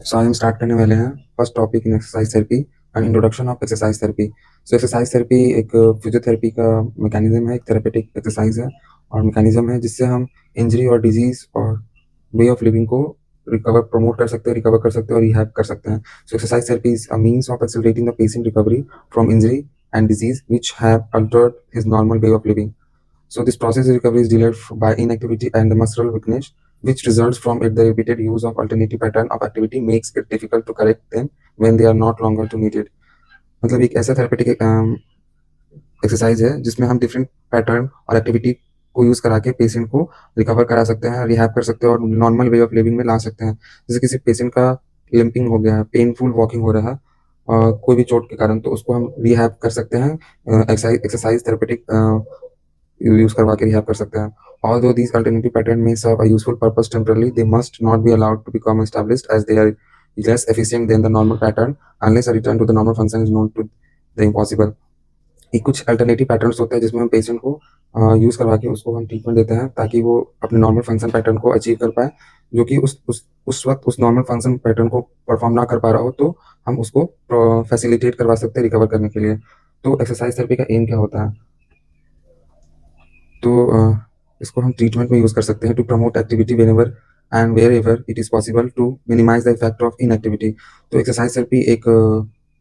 सो आज हम स्टार्ट करने वाले हैं first topic in exercise therapy and introduction of exercise therapy. So exercise therapy एक फिजियोथेरेपी का मैकेनिज्म है, एक थेरेपेटिक एक्सरसाइज है और मैकेनिज्म है जिससे हम इंजरी और डिजीज और वे ऑफ लिविंग को रिकवर प्रमोट कर सकते हैं, रिकवर कर सकते हैं और रिहैब कर सकते हैं। So exercise therapy is a means of accelerating the patient recovery from injury and disease which have altered his normal way of living. So this process of recovery is delayed by inactivity and the muscular weakness, which results from it. The repeated use of alternative pattern of activity makes it difficult to correct them when they are not longer to needed. मतलब एक ऐसा therapeutic exercise है जिसमें हम different pattern और activity को use करा के पेशेंट को रिकवर करा सकते हैं, रिहैब कर सकते हैं और नॉर्मल वे ऑफ लिविंग में ला सकते हैं। जैसे किसी पेशेंट का लिम्पिंग हो गया है, पेनफुल वॉकिंग हो रहा है और कोई भी चोट के कारण, तो उसको हम रिहैब कर सकते हैं एक्सरसाइज थेरेपेटिक यूज करवा के रिहैब कर सकते हैं। Although these alternative patterns may serve a useful purpose temporarily, they must not be allowed to become established as they are less efficient than the normal pattern unless a return to the normal function is known to the impossible. ये कुछ alternative patterns होते हैं जिसमें हम patient को use करवा के उसको हम ट्रीटमेंट देते हैं ताकि वो अपने नॉर्मल फंक्शन पैटर्न को अचीव कर पाए, जो कि उस वक्त उस नॉर्मल फंक्शन पैटर्न को परफॉर्म ना कर पा रहा हो, तो हम उसको फैसिलिटेट करवा सकते हैं रिकवर करने के लिए। तो एक्सरसाइज थेरेपी का एम क्या होता है? तो इसको हम ट्रीटमेंट में यूज कर सकते हैं to promote activity whenever and wherever it is possible to minimise the effect of inactivity. तो एक्सरसाइज थेरेपी एक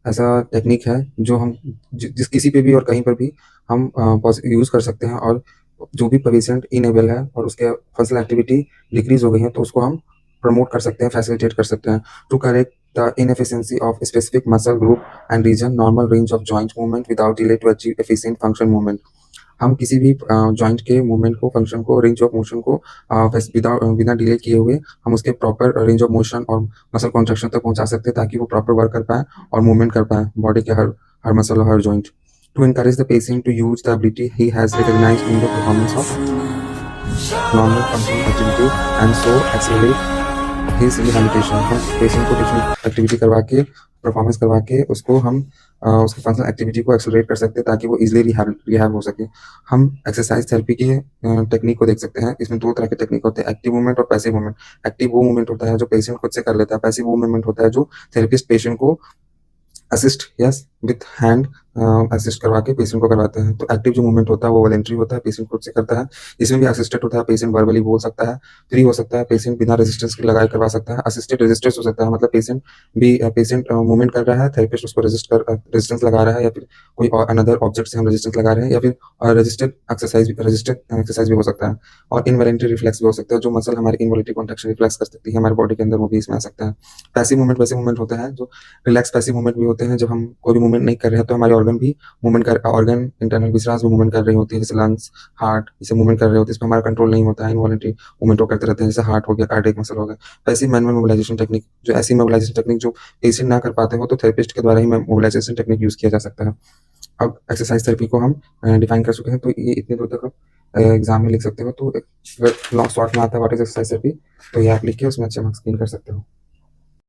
ऐसा टेक्निक है जो हम जिस किसी पे भी और कहीं पर भी हम यूज कर सकते हैं, और जो भी पेशेंट इनेबल है और उसके फंक्शनल एक्टिविटी डिक्रीज हो गई है तो उसको हम प्रमोट कर सकते हैं, फैसिलिटेट कर सकते हैं to correct the inefficiency of specific muscle group and regain normal range of joint movement without delay to achieve efficient function movement. हम किसी भी जॉइंट के मूवमेंट को, फंक्शन को, रेंज ऑफ मोशन को बिना डिले किए हुए हम उसके प्रॉपर रेंज ऑफ मोशन और मसल कॉन्ट्रैक्शन तक पहुंचा सकते हैं ताकि वो प्रॉपर वर्क कर पाए और मूवमेंट कर पाए बॉडी के हर हर मसल और हर joint. To encourage the patient to use the ability he has recognized in the performance of normal functional activity and so accelerate his rehabilitation। हम पेशेंट को डिफरेंट एक्टिविटी करवा के, परफॉर्मेंस करवा के उसको हम उसकी फंक्शनल एक्टिविटी को एक्सेलरेट कर सकते हैं ताकि वो इजीली रिहैब हो सके। हम एक्सरसाइज थेरेपी के टेक्निक को देख सकते हैं। इसमें दो तरह के टेक्निक होते हैं, एक्टिव मूवमेंट और पैसिव मूवमेंट। एक्टिव वो मूवमेंट होता है जो पेशेंट खुद से कर लेता है, पैसिव वो मूवमेंट होता है जो थेरेपिस्ट पेशेंट को assist yes with hand assist करवा के पेशेंट को करवाते हैं। तो एक्टिव जो मूवमेंट होता है वो वॉलंटरी होता है, पेशेंट खुद से करता है। इसमें भी असिस्टेड होता है, पेशेंट वर्बली बोल सकता है, फ्री हो सकता है, पेशेंट बिना रेजिस्टेंस के लगाए करवा सकता है। असिस्टेड रेजिस्टेंस हो सकता है, मतलब पेशेंट मूवमेंट कर रहा है, थेरेपिस्ट उसको रेजिस्टेंस लगा रहा है, या फिर कोई अनदर ऑब्जेक्ट से हम रेजिस्टेंस लगा रहे हैं, या फिर रजिस्टेड एक्सरसाइज भी हो सकता है। और इनवॉलंटरी रिफ्लेक्स भी हो सकता है, जो मसल हमारी इनवॉलंटरी कॉन्ट्रैक्शन रिफ्लेक्स कर सकती है हमारे बॉडी के अंदर, वो भी इसमें आ सकता है। पैसिव मूवमेंट वैसे मूवमेंट होते हैं जो रिलैक्स पैसिव मूवमेंट भी होते हैं। जब हम कोई भी मूवमेंट नहीं कर रहे हैं तो हमारे ऑर्गन इंटरनल विसरास भी मूवमेंट कर रही होती है, जैसे लंग्स, हार्ट, इसे मूवमेंट कर रहे होते हैं। इसमें हमारा कंट्रोल नहीं होता है, इनवॉलंटरी मूवमेंट वो करते रहते हैं, जैसे हार्ट हो गया, कार्डियक मसल हो गया। पैसिव मैनुअल मोबिलाइजेशन टेक्निक, जो ऐसी मोबिलाइजेशन टेक्निक जो पेशेंट ना कर पाते हो तो थेरेपिस्ट के द्वारा ही मोबिलाइजेशन टेक्निक यूज किया जा सकता है। अब एक्सरसाइज थेरेपी को हम डिफाइन कर चुके हैं, तो ये इतनी दूर तक आप एग्जाम में लिख सकते हो। तो एक शॉर्ट में आता है व्हाट इज एक्सरसाइज थेरेपी, तो ये आप लिख के उसमें अच्छे मार्क्स गेन कर सकते हो।